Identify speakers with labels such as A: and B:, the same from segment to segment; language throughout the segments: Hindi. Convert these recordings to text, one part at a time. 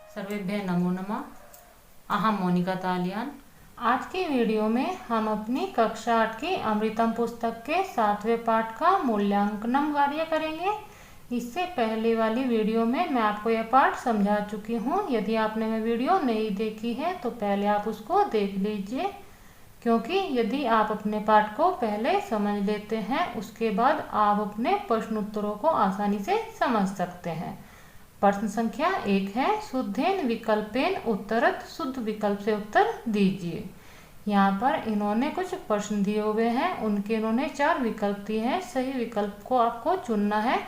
A: सर्वेभ्यः नमो नमः। अहम मोनिका तालियान। आज की वीडियो में हम अपनी कक्षा 8 की अमृतम पुस्तक के 7वें पाठ का मूल्यांकन कार्य करेंगे। इससे पहले वाली वीडियो में मैं आपको यह पाठ समझा चुकी हूँ। यदि आपने वह वीडियो नहीं देखी है तो पहले आप उसको देख लीजिए, क्योंकि यदि आप अपने पाठ को पहले समझ लेते हैं उसके बाद आप अपने प्रश्न उत्तरों को आसानी से समझ सकते हैं। प्रश्न संख्या 1 है, शुद्धेन विकल्पेन उत्तरत, शुद्ध विकल्प से उत्तर दीजिए। यहाँ पर इन्होंने कुछ प्रश्न दिए हुए हैं, उनके इन्होंने 4 विकल्प दिए हैं। सही विकल्प को आपको चुनना है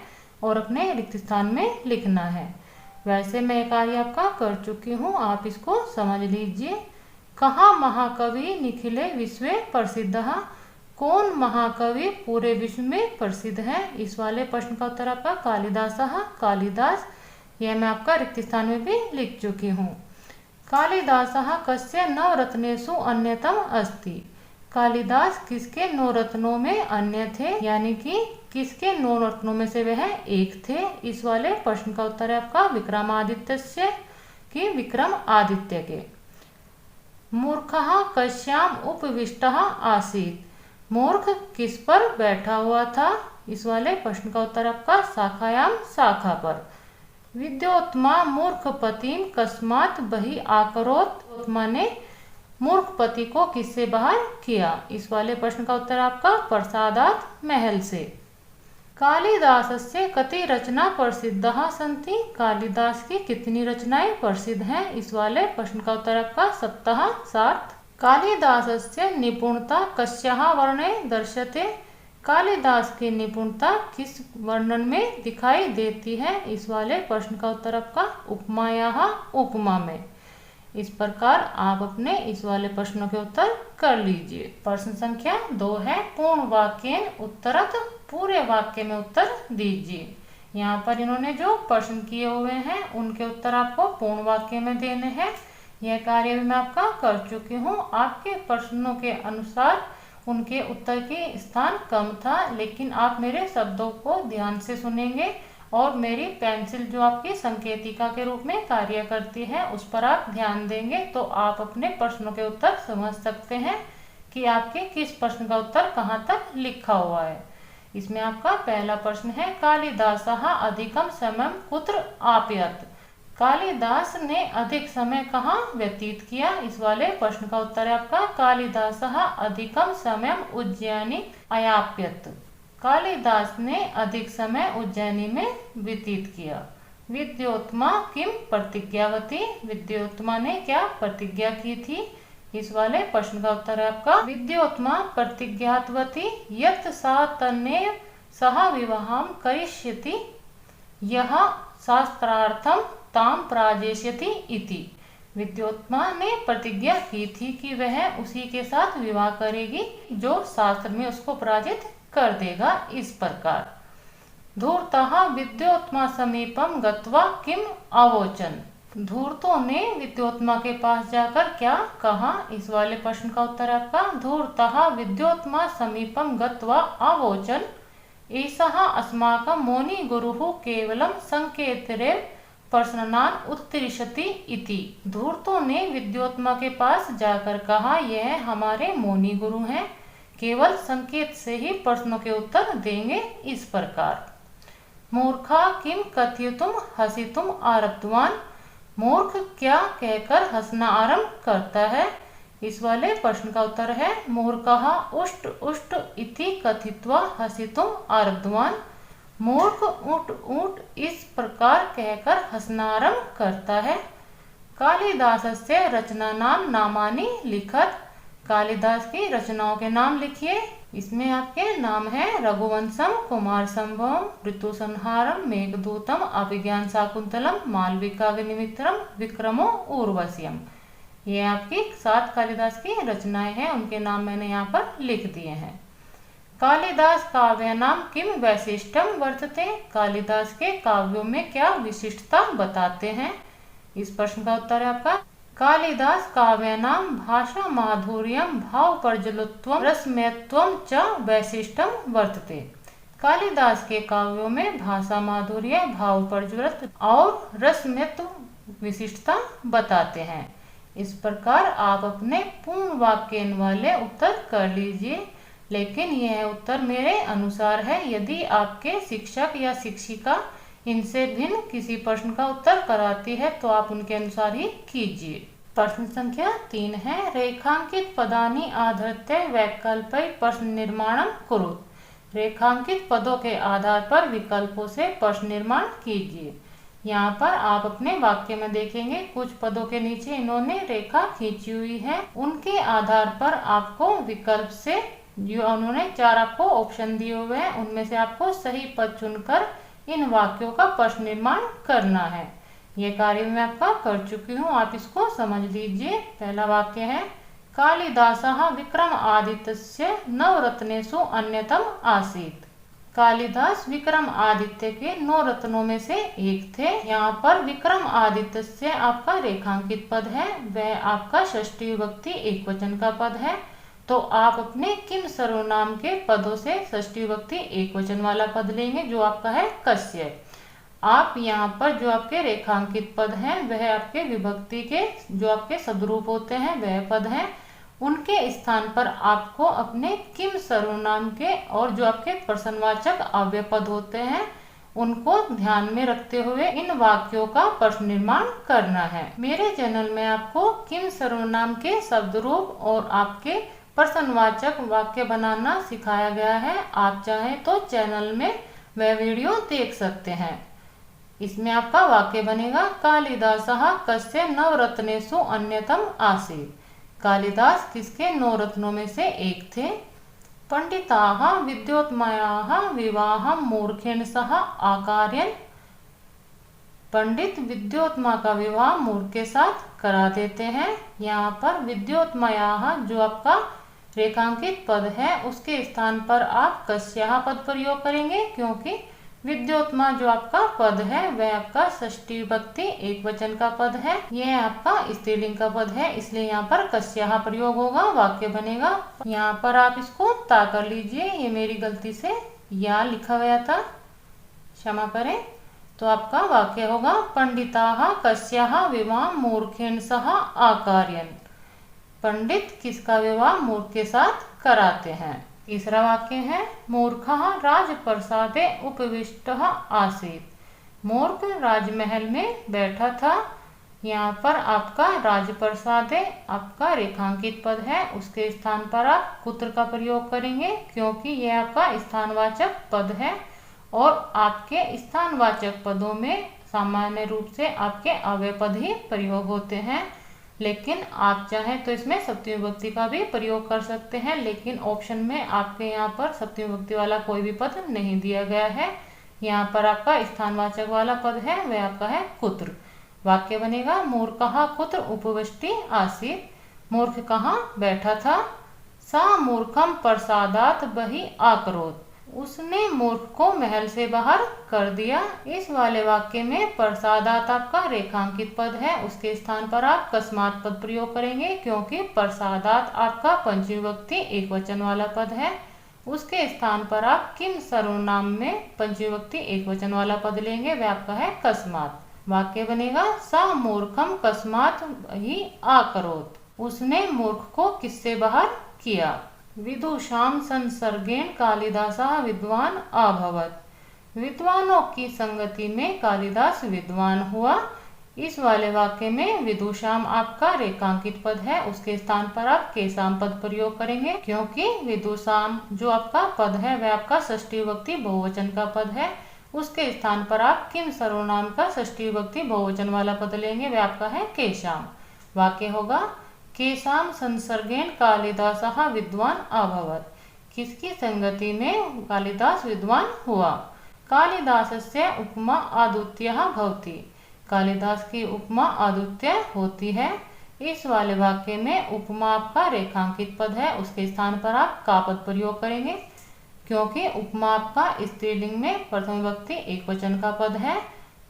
A: और अपने रिक्त स्थान में लिखना है। वैसे मैं कार्य आपका कर चुकी हूँ, आप इसको समझ लीजिए। कहाँ महाकवि निखिले विश्व प्रसिद्ध, कौन महाकवि पूरे विश्व में प्रसिद्ध है? इस वाले प्रश्न का उत्तर आपका कालिदास। कालिदास, यह मैं आपका रिक्त स्थान में भी लिख चुकी हूँ। कालिदास कस्य नवरत्नेषु अन्यतम अस्ति। कालिदास किसके 9 रत्नों में अन्य थे, यानी कि किसके 9 रत्नों में से वह एक थे? इस वाले प्रश्न का उत्तर है आपका विक्रमादित्य की विक्रमादित्य के। मूर्खः कस्याम उपविष्टः आसीत्। मूर्ख किस पर बैठा हुआ था? इस वाले प्रश्न का उत्तर आपका शाखायाम, शाखा पर। विद्योत्मा मूर्खपतिम कस्मात् बहि आकरोत्। विद्योत्मा ने मूर्खपति को किससे बाहर किया? इस वाले प्रश्न का उत्तर आपका प्रसादात्, महल से। कालिदासस्य कति रचना प्रसिद्धाः सन्ति। कालिदास की कितनी रचनाएं प्रसिद्ध हैं? इस वाले प्रश्न का उत्तर आपका 7। कालिदासस्य निपुणता कस्याः वर्णे दर्श्यते। कालिदास की निपुणता किस वर्णन में दिखाई देती है? इस वाले प्रश्न का उत्तर आपका उपमायाः, उपमा में। इस प्रकार आप अपने इस वाले प्रश्नों के उत्तर कर लीजिए। प्रश्न संख्या 2 है, पूर्ण वाक्येन उत्तरत। पूरे वाक्य में उत्तर दीजिए। यहाँ पर इन्होंने जो प्रश्न किए हुए हैं उनके उत्तर आपको पूर्ण वाक्य में देने हैं। यह कार्य भी मैं आपका कर चुकी हूँ। आपके प्रश्नों के अनुसार उनके उत्तर के स्थान कम था, लेकिन आप मेरे शब्दों को ध्यान से सुनेंगे और मेरी पेंसिल जो आपकी संकेतिका के रूप में कार्य करती है उस पर आप ध्यान देंगे तो आप अपने प्रश्नों के उत्तर समझ सकते हैं कि आपके किस प्रश्न का उत्तर कहाँ तक लिखा हुआ है। इसमें आपका पहला प्रश्न है, कालिदासः अधिकम समय कुत्र आपयत्। कालिदास ने अधिक समय कहाँ व्यतीत किया? इस वाले प्रश्न का उत्तर है आपका कालिदासः अधिकम समय उज्जैनी अयाप्यत्। कालिदास ने अधिक समय उज्जैनी में व्यतीत किया। विद्योत्मा किम प्रतिज्ञावती। विद्योत्मा ने क्या प्रतिज्ञा की थी? इस वाले प्रश्न का उत्तर है आपका विद्योत्मा प्रतिज्ञातवती यत् सा तन्नेव सह विवाहं करिष्यति, यह शास्त्रार्थम ताम प्राजेष्यति इति। विद्योत्मा ने प्रतिज्ञा की थी कि वह उसी के साथ विवाह करेगी जो शास्त्र में उसको पराजित कर देगा। इस प्रकार धूर्तः विद्योत्मा समीपम गत्वा किम अवोचन। धूर्तों ने विद्योत्मा के पास जाकर क्या कहा? इस वाले प्रश्न का उत्तर आपका धूर्तः विद्योत्मा समीपम गत्वा अवोचन, एषः अस्माकं मोनि गुरुः केवलं संकेतरेव प्रश्नान् उत्तरिष्यति इति। धूर्तों ने विद्योत्मा के पास जाकर कहा, यह हमारे मोनि गुरु हैं, केवल संकेत से ही प्रश्नों के उत्तर देंगे। इस प्रकार मूर्खा किम कथयितुम हसितुम आरब्धवान्। मूर्ख क्या कहकर हंसना आरंभ करता है? इस वाले प्रश्न का उत्तर है मूर्खः उष्ट उष्ट इति कथित्वा हसितुम आरब्धवान्। मूर्ख ऊट ऊट इस प्रकार कहकर हंसना आरंभ करता है। कालिदासस्य रचनानां नामानि लिखत। कालिदास की रचनाओं के नाम लिखिए। इसमें आपके नाम है रघुवंशम, कुमार संभवम, ऋतुसंहारम, मेघदूतम, अभिज्ञान शाकुंतलम, मालविकाग्निमित्रम, विक्रमो उर्वश्यम। ये आपकी 7 कालिदास की रचनाएं हैं, उनके नाम मैंने यहाँ पर लिख दिए हैं। कालिदास काव्य नाम किम वैशिष्टम वर्तते। कालिदास के काव्यों में क्या विशिष्टता बताते हैं? इस प्रश्न का उत्तर है आपका कालिदास काव्यानां भाषा माधुर्यं भाव प्रज्वलत्वं रसमयत्वं च वैशिष्टं वर्तते। कालिदास के काव्यों में भाषा माधुर्य, भाव प्रज्वलित और रसमयत्व विशिष्टता बताते हैं। इस प्रकार आप अपने पूर्ण वाक्य वाले उत्तर कर लीजिए, लेकिन यह उत्तर मेरे अनुसार है। यदि आपके शिक्षक या शिक्षिका इनसे भिन्न किसी प्रश्न का उत्तर कराती है तो आप उनके अनुसार ही कीजिए। प्रश्न संख्या 3 है, रेखांकित पदानि आधृत्य वैकल्पै प्रश्न निर्माणम कुरुत। रेखांकित पदों के आधार पर विकल्पों से प्रश्न निर्माण कीजिए। यहाँ पर आप अपने वाक्य में देखेंगे कुछ पदों के नीचे इन्होंने रेखा खींची हुई है। उनके आधार पर आपको विकल्प से जो उन्होंने 4 आपको ऑप्शन दिए हुए हैं उनमें से आपको सही पद चुनकर इन वाक्यों का प्रश्न निर्माण करना है। ये कार्य मैं आपका कर चुकी हूँ, आप इसको समझ लीजिए। पहला वाक्य है, कालिदासः विक्रमादित्यस्य नवरत्नेषु अन्यतम आसीत्। कालिदास विक्रमादित्य के 9 रत्नों में से एक थे। यहाँ पर विक्रमादित्य से आपका रेखांकित पद है, वह आपका षष्ठी विभक्ति एकवचन का पद है। तो आप अपने किम सर्वनाम के पदों से षष्ठी विभक्ति एकवचन वाला पद लेंगे जो आपका है कस्य। आप यहाँ पर जो आपके रेखांकित पद हैं वह आपके विभक्ति के जो आपके सदरूप होते हैं वह पद हैं। उनके स्थान पर आपको अपने किम सर्वनाम के और जो आपके प्रश्नवाचक अव्यय पद होते हैं उनको ध्यान में रखते हुए इन वाक्यों का प्रश्न निर्माण करना है। मेरे चैनल में आपको किम सर्वनाम के शब्द रूप और आपके प्रश्नवाचक वाक्य बनाना सिखाया गया है। आप चाहें तो चैनल में वह वीडियो देख सकते हैं। इसमें आपका वाक्य बनेगा, कालिदासः कस्य नवरत्नेषु अन्यतम आसीत्। कालिदास किसके 9 रत्नों में से एक थे। पंडिताः विद्योत्मयाः विवाहं मूर्खेण सह आकारयन्। पंडित विद्योत्मा का विवाह मूर्ख के साथ करा देते हैं। यहाँ पर विद्योत्मयाः जो आपका रेखांकित पद है उसके स्थान पर आप कस्याः पद प्रयोग करेंगे, क्योंकि विद्योत्मा जो आपका पद है वह आपका षष्ठी विभक्ति एकवचन का पद है। यह आपका स्त्रीलिंग का पद है, इसलिए यहाँ पर कस्याः प्रयोग होगा। वाक्य बनेगा, यहाँ पर आप इसको ता कर लीजिए, ये मेरी गलती से या लिखा गया था, क्षमा करें। तो आपका वाक्य होगा, पंडिताः कस्याः विवाह मूर्खेण सह आकारयन्। पंडित किसका विवाह मूर्ख के साथ कराते हैं। तीसरा वाक्य है, मूर्खः राजप्रसादे उपविष्टः आसीत्। मूर्ख राजमहल में बैठा था। यहाँ पर आपका राजप्रसादे आपका रेखांकित पद है, उसके स्थान पर आप कुत्र का प्रयोग करेंगे, क्योंकि यह आपका स्थानवाचक पद है और आपके स्थानवाचक पदों में सामान्य रूप से आपके अव्यय पद ही प्रयोग होते हैं। लेकिन आप चाहें तो इसमें सप्तमी विभक्ति का भी प्रयोग कर सकते हैं, लेकिन ऑप्शन में आपके यहाँ पर सप्तमी विभक्ति वाला कोई भी पद नहीं दिया गया है। यहाँ पर आपका स्थानवाचक वाला पद है वह आपका है कुत्र। वाक्य बनेगा, मूर्खः कुत्र उपविष्टि आसीत्। मूर्ख कहाँ बैठा था। सा मूर्खम प्रसादात् बहिः आकरोत्। उसने मूर्ख को महल से बाहर कर दिया। इस वाले वाक्य में प्रसादात आपका रेखांकित पद है, उसके स्थान पर आप कस्मात पद प्रयोग करेंगे, क्योंकि प्रसादात आपका पंचमी विभक्ति एकवचन वाला पद है। उसके स्थान पर आप किम सर्वनाम में पंचमी विभक्ति एकवचन वाला पद लेंगे, वह आपका है कस्मात। वाक्य बनेगा, सा मूर्खम कस्मात ही आकरोत्। उसने मूर्ख को किससे बाहर किया। विदुषां संसर्गेण कालिदासः विद्वान अभवत्। विद्वानों की संगति में कालिदास विद्वान हुआ। इस वाले वाक्य में विदुषाम आपका रेखांकित पद है, उसके स्थान पर आप केशाम पद प्रयोग करेंगे, क्योंकि विदुषाम जो आपका पद है वह आपका षष्ठी विभक्ति बहुवचन का पद है। उसके स्थान पर आप किम सर्वनाम का षष्ठी विभक्ति बहुवचन वाला पद लेंगे, वह आपका है केशाम। वाक्य होगा, केशाम संसर्गेण कालिदासः विद्वान अभवत्। किसकी संगति में कालिदास विद्वान हुआ। कालिदासस्य उपमा आदुत्यः भवति। कालिदास की उपमा आदुत्य होती है। इस वाले वाक्य में उपमा आपका रेखांकित पद है, उसके स्थान पर आप का पद प्रयोग करेंगे, क्योंकि उपमा आपका स्त्रीलिंग में प्रथम विभक्ति एकवचन का पद है।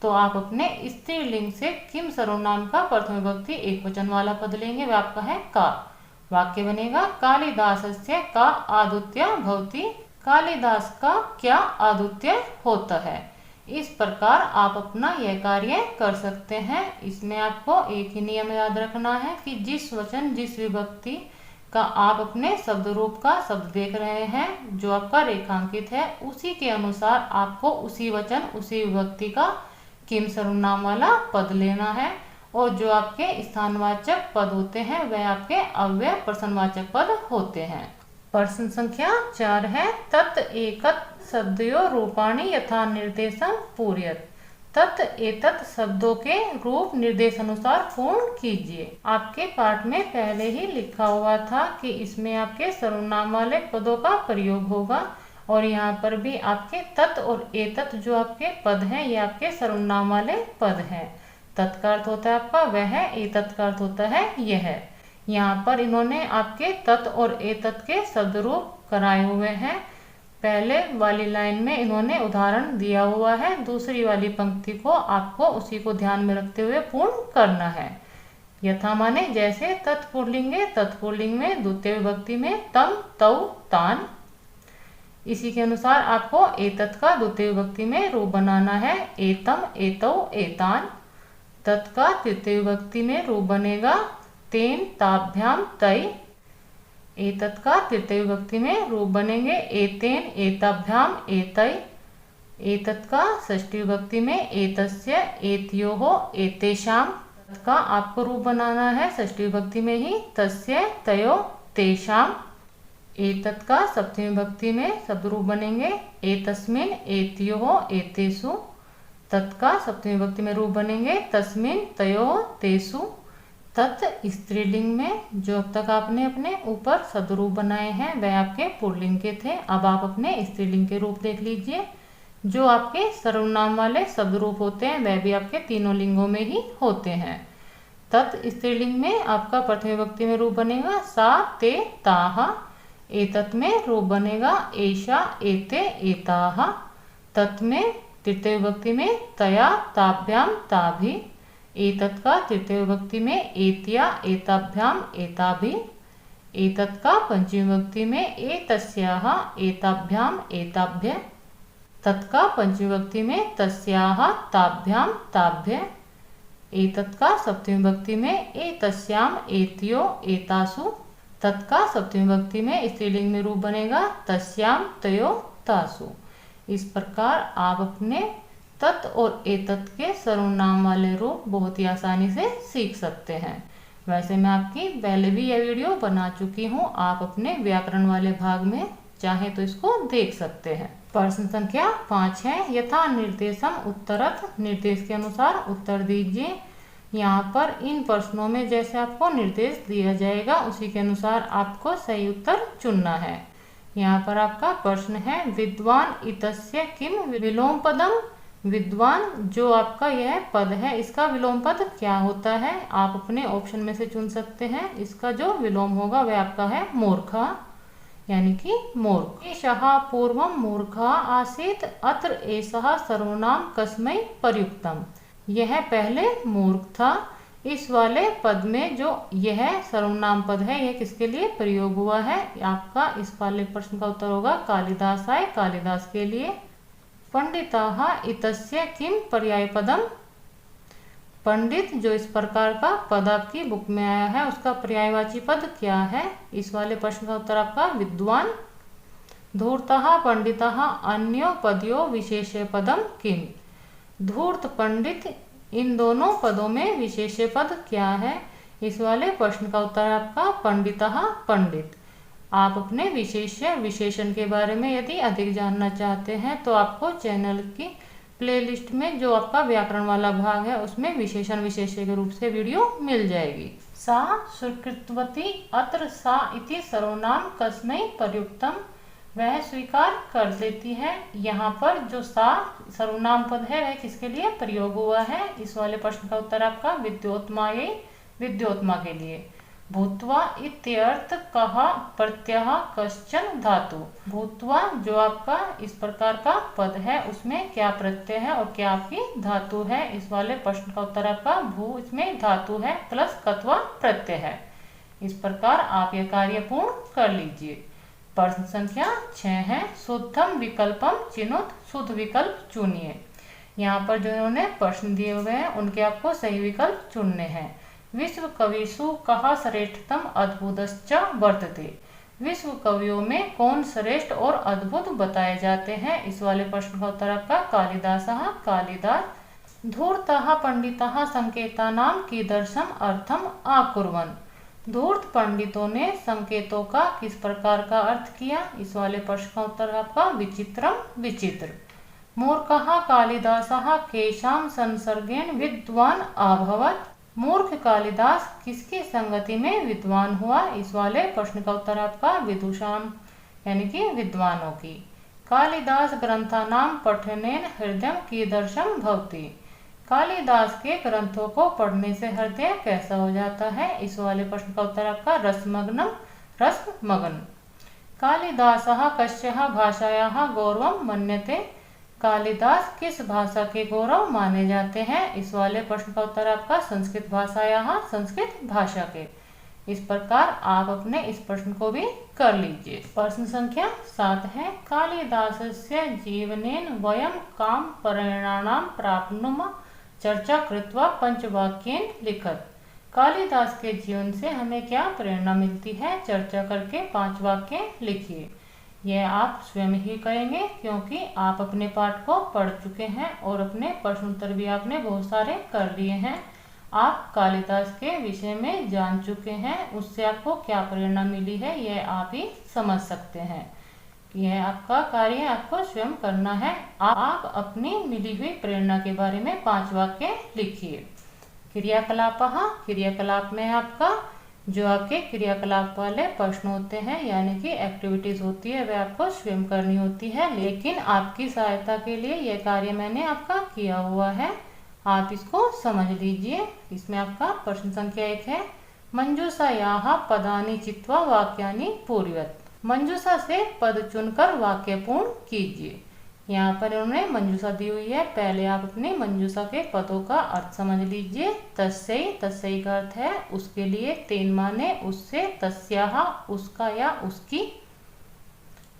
A: तो आप अपने स्त्रीलिंग से किम सर्वनाम का प्रथम विभक्ति एकवचन वाला पद लेंगे, वह आपका है का। वाक्य बनेगा, कालिदासस्य का आदुत्य भवति। कालिदास का क्या आदुत्य होता है। इस प्रकार आप अपना यह कार्य कर सकते हैं। इसमें आपको एक ही नियम याद रखना है कि जिस वचन जिस विभक्ति का आप अपने शब्द रूप का शब्द देख रहे हैं जो आपका रेखांकित है, उसी के अनुसार आपको उसी वचन उसी विभक्ति का किम सर्वनाम वाला पद लेना है। और जो आपके स्थानवाचक पद होते हैं वह आपके अव्यय प्रश्नवाचक पद होते हैं। प्रश्न संख्या 4 है, तत् एतत् शब्दयोः रूपाणि यथा निर्देशं पूरयत्। तत् एतत् शब्दों के रूप निर्देश अनुसार पूर्ण कीजिए। आपके पाठ में पहले ही लिखा हुआ था कि इसमें आपके सर्वनाम वाले पदों का प्रयोग होगा और यहाँ पर भी आपके तत् और एतत् जो आपके पद हैं ये आपके सर्वनाम वाले पद हैं। तत् का अर्थ होता है आपका वह, एतत् का अर्थ होता है यह। यहाँ पर इन्होंने आपके तत् और एतत् के शब्द रूप कराए हुए हैं। पहले वाली लाइन में इन्होंने उदाहरण दिया हुआ है, दूसरी वाली पंक्ति को आपको उसी को ध्यान में रखते हुए पूर्ण करना है। यथा माने जैसे, तत्पुल्लिंगे तत्पुल्लिंग में, द्वितीय विभक्ति में तम तौ तान। इसी के अनुसार आपको एतत् का द्वितीय विभक्ति में रूप बनाना है, एतम एतौ एतान। तत् का तृतीय विभक्ति में रूप बनेगा तेन ताभ्याम तै। एतत् का तृतीय विभक्ति में रूप बनेंगे एतेन एताभ्याम एतै। एतत् का षष्ठी विभक्ति में एतस्य एतयोः एतेषां। तत् का आपको रूप बनाना है षष्ठी विभक्ति में ही, तस्य तयोः तेषां। एतत् का सप्तमी विभक्ति में शब्द रूप बनेंगे एतस्मिन् एतयोः एतेषु। तत् का सप्तमी विभक्ति में रूप बनेंगे तस्मिन् तयोः तेषु। तत् स्त्रीलिंग में जो अब तक आपने अपने ऊपर शब्द रूप बनाए हैं वह आपके पुल्लिंग के थे। अब आप अपने स्त्रीलिंग के रूप देख लीजिए। जो आपके सर्वनाम वाले शब्द रूप होते हैं वह भी आपके तीनों लिंगों में ही होते हैं। तत् स्त्रीलिंग में आपका प्रथम विभक्ति में रूप बनेगा सा ते ताः। एतत् में रूप बनेगा एषा एते एताः। तत् में तृतीय विभक्ति में तया ताभ्याम ताभि। एतत् का तृतीय विभक्ति में एत्या एताभ्याम एताभि। एतत् का पंचमी विभक्ति में एतस्याः एताभ्याम एताभ्य। तत् का पंचमी विभक्ति में तस्याः ताभ्याम ताभ्य। एतत् का सप्तमी विभक्ति में एतस्याम एतयो एतासु। तत् का सप्तमी विभक्ति में स्त्रीलिंग में रूप बनेगा तस्याम तयो तासु। इस प्रकार आप अपने तत् और एतत् के सर्वनाम वाले रूप बहुत ही आसानी से सीख सकते हैं। वैसे मैं आपकी पहले भी यह वीडियो बना चुकी हूँ, आप अपने व्याकरण वाले भाग में चाहे तो इसको देख सकते हैं। प्रश्न संख्या 5 है, यथा निर्देशम उत्तरत। निर्देश के अनुसार उत्तर दीजिए। यहाँ पर इन प्रश्नों में जैसे आपको निर्देश दिया जाएगा उसी के अनुसार आपको सही उत्तर चुनना है। यहाँ पर आपका प्रश्न है, विद्वान इतस्य किम विलोम पदम। विद्वान जो आपका यह पद है इसका विलोम पद क्या होता है? आप अपने ऑप्शन में से चुन सकते हैं। इसका जो विलोम होगा वह आपका है मूर्खा, यानी कि मूर्ख। एषः पूर्वं मूर्खः आसीत् अत्र एषः सर्वनाम कस्मै प्रयुक्तम्। यह पहले मूर्ख था। इस वाले पद में जो यह सर्वनाम पद है यह किसके लिए प्रयोग हुआ है? आपका इस वाले प्रश्न का उत्तर होगा कालिदासाय, कालिदास के लिए। पंडिताः इतस्य किम पर्याय पदम। पंडित जो इस प्रकार का पद आपकी बुक में आया है उसका पर्यायवाची पद क्या है? इस वाले प्रश्न का उत्तर आपका विद्वान। धूर्तः पंडितः अन्यो पदयो विशेष्य पदम किम। धूर्त पंडित इन दोनों पदों में विशेष्य पद क्या है? इस वाले प्रश्न का उत्तर आपका पंडितः पंडित। आप अपने विशेष्य विशेषण के बारे में यदि अधिक जानना चाहते हैं तो आपको चैनल की प्लेलिस्ट में जो आपका व्याकरण वाला भाग है उसमें विशेषण विशेष्य के रूप से वीडियो मिल जाएगी। सा स्वीकृतवती अत्र सा इति सर्वनाम कस्मै प्रयुक्तम। वह स्वीकार कर देती है। यहाँ पर जो सा सर्वनाम पद है वह किसके लिए प्रयोग हुआ है? इस वाले प्रश्न का उत्तर आपका विद्योत्मायै, विद्योत्मा के लिए। भूत्वा इत्यर्थ कः प्रत्यय कश्चन धातु। भूत्वा जो आपका इस प्रकार का पद है उसमें क्या प्रत्यय है और क्या आपकी धातु है? इस वाले प्रश्न का उत्तर आपका भू, इसमें धातु है प्लस कत्वा प्रत्यय है। इस प्रकार आप यह कार्य पूर्ण कर लीजिए। प्रश्न संख्या 6 है, शुद्धम विकल्पम चिनुत। शुद्ध विकल्प चुनिए। यहाँ पर जो इन्होंने प्रश्न दिए हुए हैं उनके आपको सही विकल्प चुनने हैं। विश्व कविषु कहा श्रेष्ठतम अद्भुतश्च वर्तते। विश्व कवियों में कौन श्रेष्ठ और अद्भुत बताए जाते हैं? इस वाले प्रश्न का उत्तर आपका कालिदासः। कालिदास धूर्तः पंडितः संकेतानां कीदृशम् अर्थम आकुर्वन्। धूर्त पंडितों ने संकेतों का किस प्रकार का अर्थ किया? इस वाले प्रश्न का उत्तर आपका विचित्रम विचित्र। मूर्खः कालिदासः केषां संसर्गेण विद्वान् अभवत्। मूर्ख कालिदास किसकी संगति में विद्वान हुआ? इस वाले प्रश्न का उत्तर आपका विदुषां यानी कि विद्वानों की। कालिदास ग्रंथानां पठनेन हृदय कीदृशं भवति। कालिदास के ग्रंथों को पढ़ने से हृदय कैसा हो जाता है? इस वाले प्रश्न का उत्तर आपका रसमग्नम रसमगन। कालिदासः कस्याः भाषायाः गौरवं मन्यते। कालिदास किस भाषा के गौरव माने जाते हैं? इस वाले प्रश्न का उत्तर आपका संस्कृत भाषायाः संस्कृत भाषा के। इस प्रकार आप अपने इस प्रश्न को भी कर लीजिए। प्रश्न संख्या 7 है। कालिदासस्य जीवनेन वयं कां प्रेरणां प्राप्नुम चर्चा कृत्वा पंचवाक्येन लिखत। कालिदास के जीवन से हमें क्या प्रेरणा मिलती है? चर्चा करके 5 वाक्य लिखिए। यह आप स्वयं ही करेंगे क्योंकि आप अपने पाठ को पढ़ चुके हैं और अपने प्रश्न उत्तर भी आपने बहुत सारे कर लिए हैं। आप कालिदास के विषय में जान चुके हैं, उससे आपको क्या प्रेरणा मिली है यह आप ही समझ सकते हैं। यह आपका कार्य आपको स्वयं करना है। आप अपनी मिली हुई प्रेरणा के बारे में 5 वाक्य लिखिए। क्रियाकलापः, क्रियाकलाप में आपका जो आपके क्रियाकलाप वाले प्रश्न होते हैं यानी कि एक्टिविटीज होती है वह आपको स्वयं करनी होती है, लेकिन आपकी सहायता के लिए यह कार्य मैंने आपका किया हुआ है, आप इसको समझ लीजिए। इसमें आपका प्रश्न संख्या 1 है। मंजूषायाः पदानि चित्वा वाक्यानि पूरयत। मंजूषा से पद चुनकर वाक्य पूर्ण कीजिए। यहाँ पर उन्होंने मंजूषा दी हुई है, पहले आप अपनी मंजूषा के पदों का अर्थ समझ लीजिए। तस्यै, तस्यै का अर्थ है उसके लिए, तेन माने उससे, तस्याः उसका या उसकी,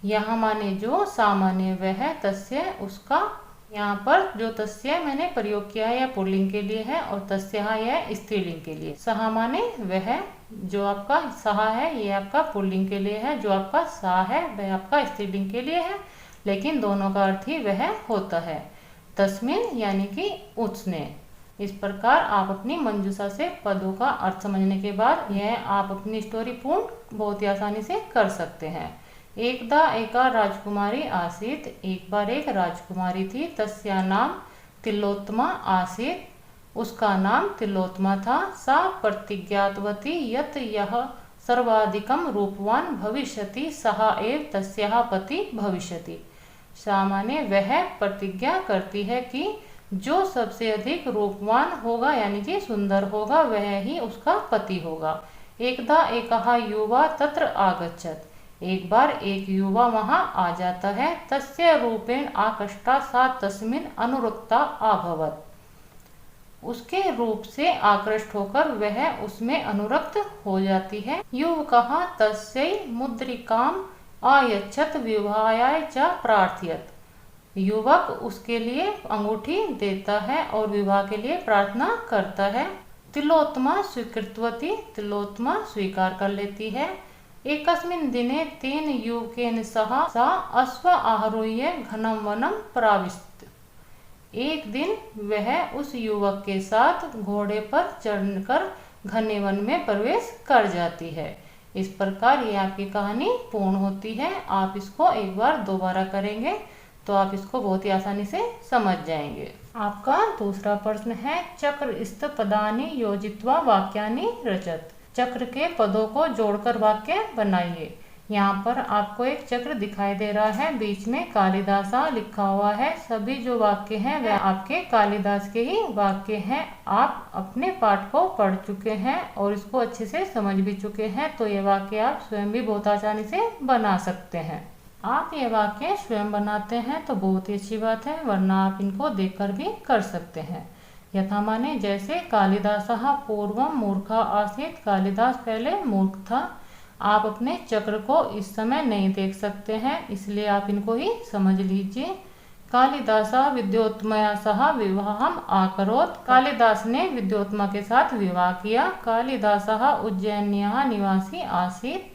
A: यहाँ माने जो, सा माने वह, तस्य उसका। यहाँ पर जो तस्य मैंने प्रयोग किया है यह पुल्लिंग के लिए है और तस्याः यह स्त्रीलिंग के लिए। सहा माने वह, जो आपका सहा है ये आपका पुल्लिंग के लिए है, जो आपका सा है वह आपका स्त्रीलिंग के लिए है, लेकिन दोनों का अर्थ ही वह होता है। तस्मिन यानी कि उसने। इस प्रकार आप अपनी मंजूषा से पदों का अर्थ समझने के बाद यह आप अपनी स्टोरी पूर्ण बहुत ही आसानी से कर सकते हैं। एकदा एका राजकुमारी आसीत। एक बार एक राजकुमारी थी। तस्या नाम तिलोत्तमा आसीत। उसका नाम तिलोत्तमा था। सा प्रतिज्ञातवती यत् यह सर्वाधिकम रूपवान भविष्यति सः एव तस्याः पति भविष्यति। सामान्य वह प्रतिज्ञा करती है कि जो सबसे अधिक रूपवान होगा यानी कि सुंदर होगा वह ही उसका पति होगा। एकदा एकः युवा तत्र आगच्छत्। एक बार एक युवा वहां आ जाता है। तस्य रूपेण आकृष्टा सा तस्मिन् अनुरक्ता अभवत्। उसके रूप से आकृष्ट होकर वह उसमें अनुरक्त हो जाती है। युवकः तस्यै मुद्रिकाम् आयच्छत् विवाहाय च प्रार्थयत्। युवक उसके लिए अंगूठी देता है और विवाह के लिए प्रार्थना करता है। तिलोत्तमा स्वीकृतवती। तिलोत्तमा स्वीकार कर लेती है। एकस्मिन् दिने तेन युवकेन सह सा अश्व आरोह्य घनं वनं प्राविशत्। एक दिन वह उस युवक के साथ घोड़े पर चढ़कर घने वन में प्रवेश कर जाती है। इस प्रकार ये आपकी कहानी पूर्ण होती है। आप इसको एक बार दोबारा करेंगे तो आप इसको बहुत ही आसानी से समझ जाएंगे। आपका दूसरा प्रश्न है। चक्रस्थ पदानि योजित्वा वाक्यानि रचत। चक्र के पदों को जोड़कर वाक्य बनाइए। यहाँ पर आपको एक चक्र दिखाई दे रहा है, बीच में कालिदासा लिखा हुआ है। सभी जो वाक्य हैं वह आपके कालिदास के ही वाक्य हैं। आप अपने पाठ को पढ़ चुके हैं और इसको अच्छे से समझ भी चुके हैं, तो ये वाक्य आप स्वयं भी बहुत आसानी से बना सकते हैं। आप ये वाक्य स्वयं बनाते हैं तो बहुत ही अच्छी बात है, वरना आप इनको देखकर भी कर सकते हैं। यथा माने जैसे कालिदासः पूर्वम मूर्खा आसीत। कालिदास पहले मूर्ख था। आप अपने चक्र को इस समय नहीं देख सकते हैं, इसलिए आप इनको ही समझ लीजिए। कालिदासः विद्योत्तमया सह विवाहम् अकरोत्। कालिदास ने विद्योत्तमा के साथ विवाह किया। कालिदासः उज्जैन्याः निवासी आसीत्।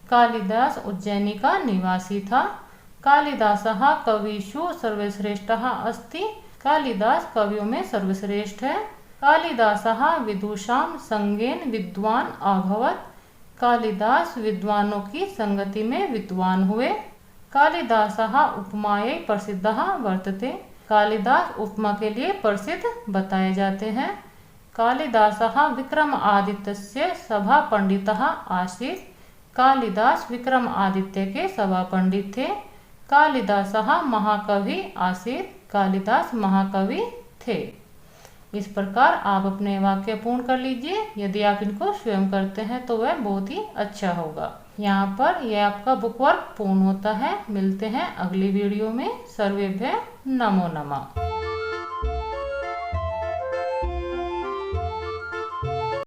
A: कालिदास उज्जैनी का निवासी था। कालिदासः कविषु सर्वश्रेष्ठः अस्ति। कालिदास कवियों में सर्वश्रेष्ठ है। कालिदासः विदुषां संगेन विद्वान् अभवत्। कालिदास विद्वानों की संगति में विद्वान हुए। कालिदासः उपमायै प्रसिद्धः वर्तते। कालिदास उपमा के लिए प्रसिद्ध बताए जाते हैं। कालिदासः विक्रमादित्यस्य सभा पंडितः आसीत्। कालिदास विक्रमादित्य के सभा पंडित थे। कालिदासः महाकवि आसीत्। कालिदास महाकवि थे। इस प्रकार आप अपने वाक्य पूर्ण कर लीजिए। यदि आप इनको स्वयं करते हैं तो वह बहुत ही अच्छा होगा। यहाँ पर यह आपका बुक वर्क पूर्ण होता है। मिलते हैं अगली वीडियो में। सर्वेभ्यः नमो नमः।